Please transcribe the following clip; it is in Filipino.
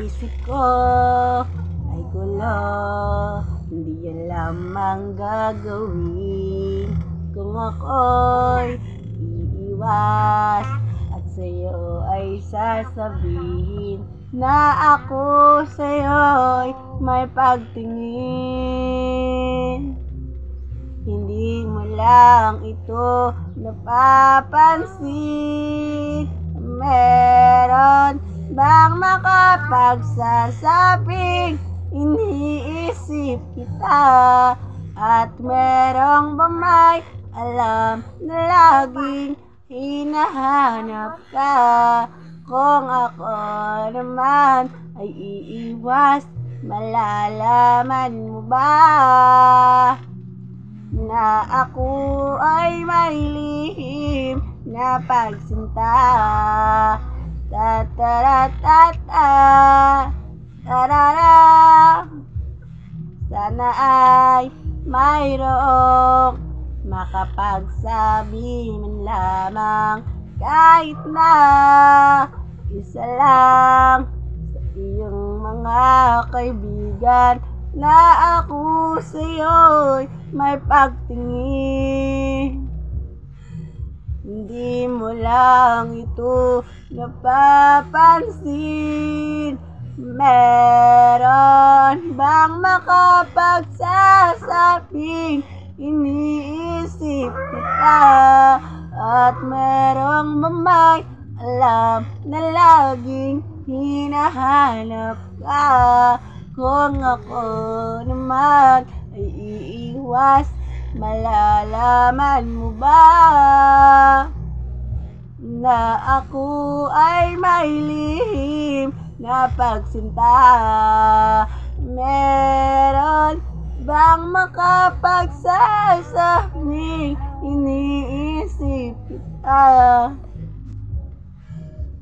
isip ko ay gulo, hindi alam ang gagawin. Kung ako'y iiwas at sa'yo ay sasabihin na ako sa'yo'y may pagtingin. Hindi mo lang ito napapansin. Meron bang makapagsasabing iniisip kita? At merong ba may alam na laging hinahanap ka? Kung ako naman ay iiwas, malalaman mo ba na ako ay may lihim na pagsinta? Ta-ta-ra-ta-ta, tarara. Sana ay mayroong makapagsabi man lamang kahit na isa lang sa iyong mga kaibigan na ako sa'yo'y may pagtingin. Hindi mo lang ito napapansin. Meron bang makapagsasabing iniisip kita? At merong may alam na laging hinahanap ka? Kung ako naman ay iiwas, malalaman mo ba na ako ay may lihim na pagsinta? Meron bang makapagsasabing iniisip kita?